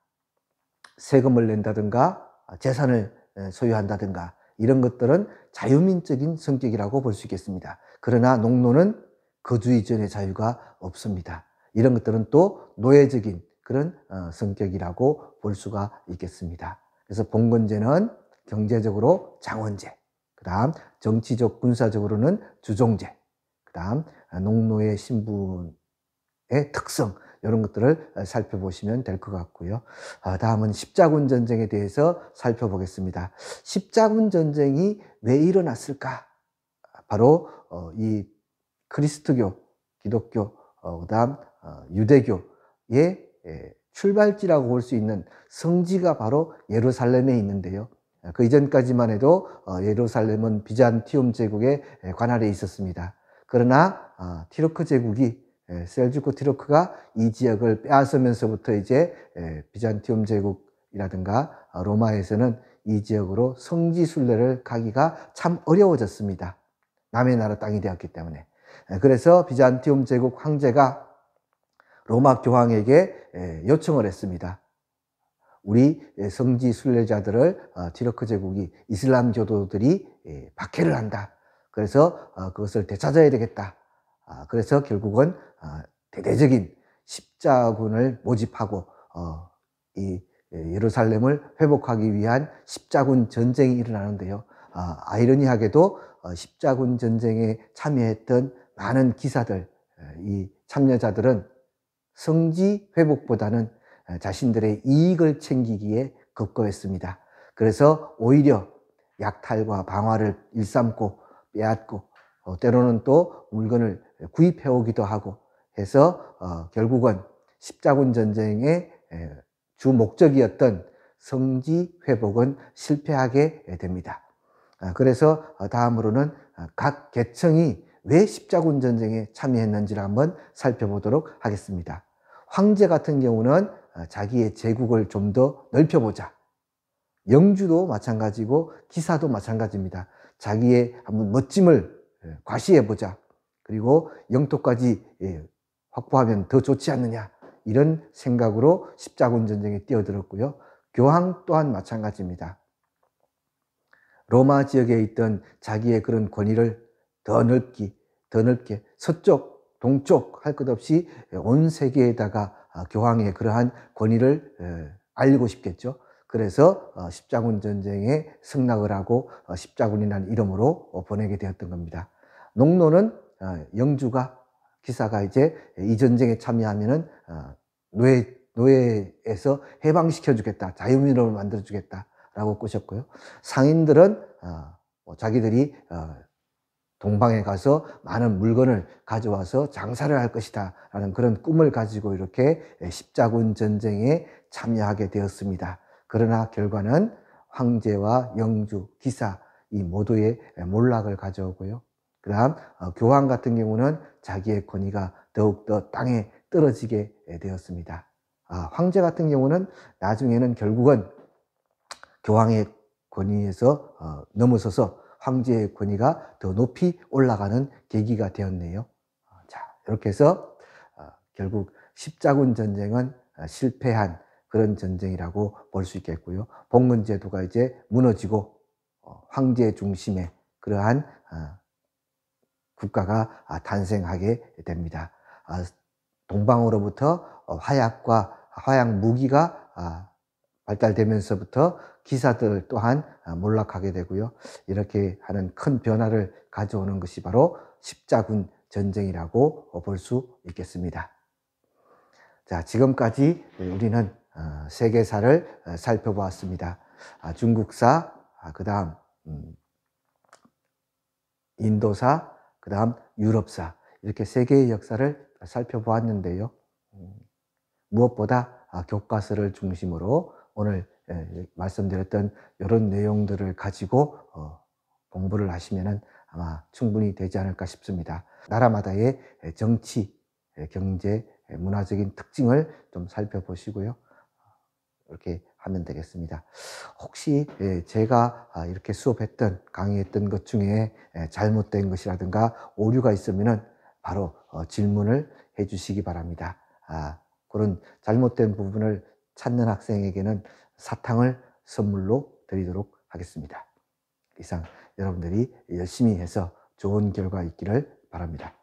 세금을 낸다든가 재산을 소유한다든가 이런 것들은 자유민적인 성격이라고 볼 수 있겠습니다. 그러나 농노는 거주 이전의 자유가 없습니다. 이런 것들은 또 노예적인 그런 성격이라고 볼 수가 있겠습니다. 그래서 봉건제는 경제적으로 장원제, 그 다음 정치적 군사적으로는 주종제, 그 다음 농노의 신분의 특성, 이런 것들을 살펴보시면 될 것 같고요. 다음은 십자군 전쟁에 대해서 살펴보겠습니다. 십자군 전쟁이 왜 일어났을까? 바로 이 그리스도교, 기독교, 그다음 유대교의 출발지라고 볼 수 있는 성지가 바로 예루살렘에 있는데요. 그 이전까지만 해도 예루살렘은 비잔티움 제국의 관할에 있었습니다. 그러나 티르크 제국이 셀주크 티르크가 이 지역을 빼앗으면서부터 이제 비잔티움 제국이라든가 로마에서는 이 지역으로 성지 순례를 가기가 참 어려워졌습니다. 남의 나라 땅이 되었기 때문에. 그래서 비잔티움 제국 황제가 로마 교황에게 요청을 했습니다. 우리 성지 순례자들을 티르크 제국이 이슬람 교도들이 박해를 한다. 그래서 그것을 되찾아야 되겠다. 그래서 결국은 대대적인 십자군을 모집하고 이 예루살렘을 회복하기 위한 십자군 전쟁이 일어나는데요. 아이러니하게도 십자군 전쟁에 참여했던 많은 기사들, 이 참여자들은 성지 회복보다는 자신들의 이익을 챙기기에 급급했습니다. 그래서 오히려 약탈과 방화를 일삼고 빼앗고 때로는 또 물건을 구입해 오기도 하고 해서 결국은 십자군 전쟁의 주 목적이었던 성지 회복은 실패하게 됩니다. 그래서 다음으로는 각 계층이 왜 십자군 전쟁에 참여했는지를 한번 살펴보도록 하겠습니다. 황제 같은 경우는 자기의 제국을 좀 더 넓혀보자. 영주도 마찬가지고 기사도 마찬가지입니다. 자기의 한번 멋짐을 과시해보자. 그리고 영토까지 확보하면 더 좋지 않느냐. 이런 생각으로 십자군 전쟁에 뛰어들었고요. 교황 또한 마찬가지입니다. 로마 지역에 있던 자기의 그런 권위를 더 넓게 서쪽, 동쪽 할 것 없이 온 세계에다가 교황의 그러한 권위를 알리고 싶겠죠. 그래서 십자군 전쟁에 승낙을 하고 십자군이라는 이름으로 보내게 되었던 겁니다. 농노는 영주가 기사가 이제 이 전쟁에 참여하면은 노예에서 해방시켜 주겠다, 자유민으로 만들어 주겠다라고 꼬셨고요. 상인들은 자기들이 동방에 가서 많은 물건을 가져와서 장사를 할 것이다 라는 그런 꿈을 가지고 이렇게 십자군 전쟁에 참여하게 되었습니다. 그러나 결과는 황제와 영주, 기사 이 모두의 몰락을 가져오고요. 그 다음 교황 같은 경우는 자기의 권위가 더욱더 땅에 떨어지게 되었습니다. 황제 같은 경우는 나중에는 결국은 교황의 권위에서 넘어서서 황제의 권위가 더 높이 올라가는 계기가 되었네요. 자, 이렇게 해서 결국 십자군 전쟁은 실패한 그런 전쟁이라고 볼 수 있겠고요. 봉건제도가 이제 무너지고 황제 중심의 그러한 국가가 탄생하게 됩니다. 동방으로부터 화약과 화약 무기가 발달되면서부터 기사들 또한 몰락하게 되고요. 이렇게 하는 큰 변화를 가져오는 것이 바로 십자군 전쟁이라고 볼 수 있겠습니다. 자, 지금까지 우리는 세계사를 살펴보았습니다. 중국사, 그 다음 인도사, 그 다음 유럽사, 이렇게 세계의 역사를 살펴보았는데요. 무엇보다 교과서를 중심으로 오늘 말씀드렸던 이런 내용들을 가지고 공부를 하시면은 아마 충분히 되지 않을까 싶습니다. 나라마다의 정치, 경제, 문화적인 특징을 좀 살펴보시고요. 이렇게 하면 되겠습니다. 혹시 제가 이렇게 수업했던, 강의했던 것 중에 잘못된 것이라든가 오류가 있으면은 바로 질문을 해 주시기 바랍니다. 그런 잘못된 부분을 찾는 학생에게는 사탕을 선물로 드리도록 하겠습니다. 이상 여러분들이 열심히 해서 좋은 결과 있기를 바랍니다.